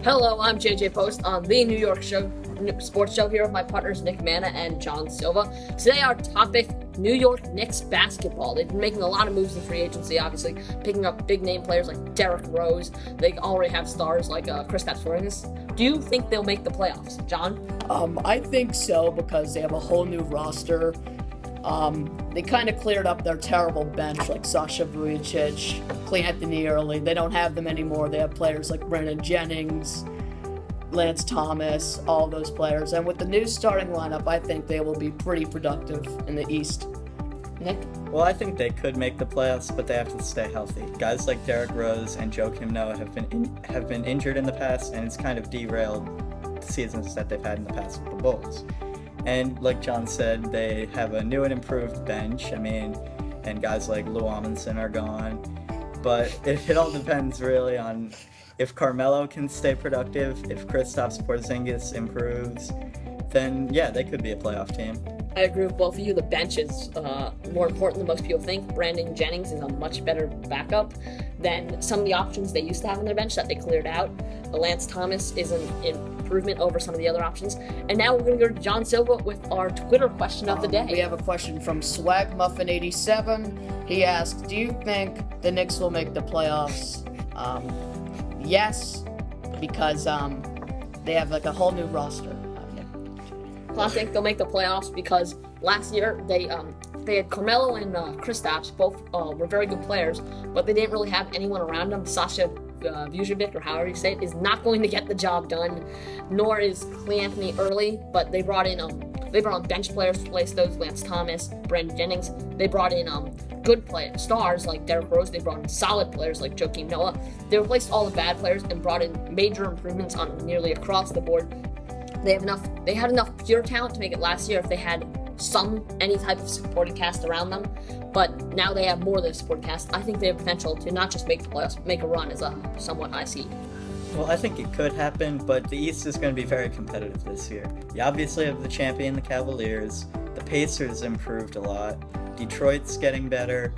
Hello, I'm JJ Post on the New York Sports Show here with my partners Nick Manna and John Silva. Today our topic, New York Knicks basketball. They've been making a lot of moves in free agency, obviously, picking up big name players like Derrick Rose. They already have stars like Kristaps Porzingis. Do you think they'll make the playoffs, John? I think so because they have a whole new roster. They kind of cleared up their terrible bench like Sasha Vujicic, Clay Anthony early. They don't have them anymore. They have players like Brandon Jennings, Lance Thomas, all those players. And with the new starting lineup, I think they will be pretty productive in the East. Nick? Well, I think they could make the playoffs, but they have to stay healthy. Guys like Derrick Rose and Joakim Noah have been injured in the past, and it's kind of derailed seasons that they've had in the past with the Bulls. And like John said, they have a new and improved bench. And guys like Lou Amundsen are gone. But it all depends really on if Carmelo can stay productive, if Kristaps Porzingis improves, then yeah, they could be a playoff team. I agree with both of you. The bench is more important than most people think. Brandon Jennings is a much better backup than some of the options they used to have on their bench that they cleared out. Lance Thomas is an improvement over some of the other options. And now we're going to go to John Silva with our Twitter question of the day. We have a question from SwagMuffin87. He asks, do you think the Knicks will make the playoffs? Yes, because they have like a whole new roster. I think they'll make the playoffs because last year they had Carmelo and Kristaps, both were very good players, but they didn't really have anyone around them. Sasha Vujicic, or however you say it, is not going to get the job done, nor is Clay Anthony early, but they brought in bench players to replace those, Lance Thomas, Brandon Jennings. They brought in good stars like Derrick Rose. They brought in solid players like Joakim Noah. They replaced all the bad players and brought in major improvements on nearly across the board. They had enough pure talent to make it last year if they had any type of supporting cast around them, but now they have more than a supporting cast. I think they have potential to not just make the playoffs, make a run as a somewhat high seed. Well, I think it could happen, but the East is going to be very competitive this year. You obviously have the champion, the Cavaliers. The Pacers improved a lot. Detroit's getting better.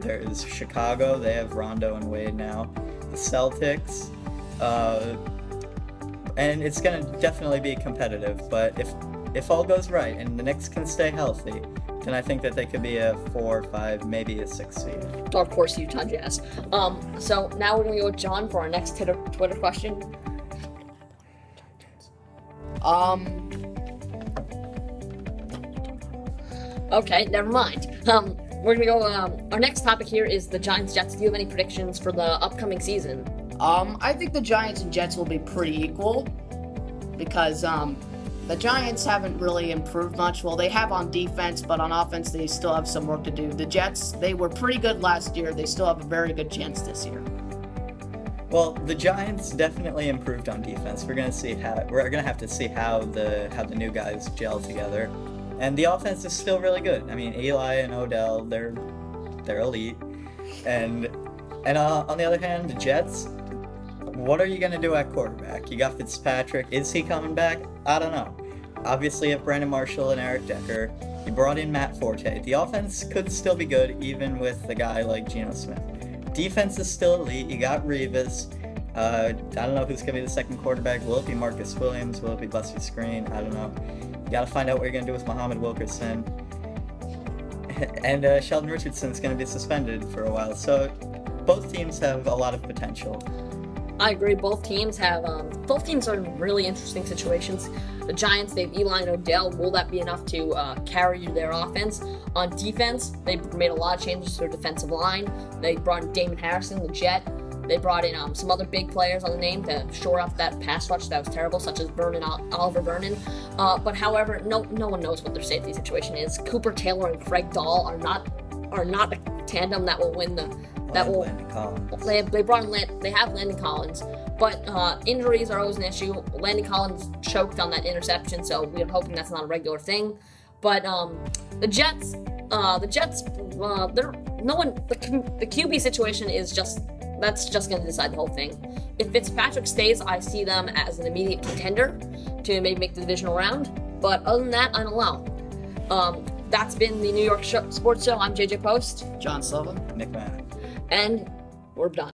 There's Chicago. They have Rondo and Wade now. The Celtics. And it's going to definitely be competitive, but if all goes right and the Knicks can stay healthy, then I think that they could be a 4 or 5, maybe a 6 seed. Dark horse Utah Jazz. So now we're going to go with John for our next Twitter question. Okay, never mind. We're going to go, our next topic here is the Giants-Jets. Do you have any predictions for the upcoming season? I think the Giants and Jets will be pretty equal because the Giants haven't really improved much. Well, they have on defense, but on offense, they still have some work to do. The Jets, they were pretty good last year. They still have a very good chance this year. Well, the Giants definitely improved on defense. We're gonna have to see how the new guys gel together, and the offense is still really good. I mean, Eli and Odell, they're elite, and on the other hand, the Jets. What are you going to do at quarterback? You got Fitzpatrick. Is he coming back? I don't know. Obviously, you have Brandon Marshall and Eric Decker. You brought in Matt Forte. The offense could still be good, even with a guy like Geno Smith. Defense is still elite. You got Revis. I don't know who's going to be the second quarterback. Will it be Marcus Williams? Will it be Buster Screen? I don't know. You got to find out what you're going to do with Muhammad Wilkerson. And Sheldon Richardson's going to be suspended for a while. So both teams have a lot of potential. I agree. Both teams are in really interesting situations. The Giants, they have Eli and Odell. Will that be enough to carry their offense? On defense, they made a lot of changes to their defensive line. They brought in Damon Harrison, the Jet. They brought in some other big players on the name to shore up that pass rush that was terrible, such as Oliver Vernon. But however, no one knows what their safety situation is. Cooper Taylor and Craig Dahl are not a tandem that will win the. Landon Collins. They have Landon Collins, but injuries are always an issue. Landon Collins choked on that interception, so we're hoping that's not a regular thing. But the Jets, the QB situation is just going to decide the whole thing. If Fitzpatrick stays, I see them as an immediate contender to maybe make the divisional round. But other than that, I don't know. That's been the New York Sports Show. I'm JJ Post. John Silva. Nick Manna. And we're done.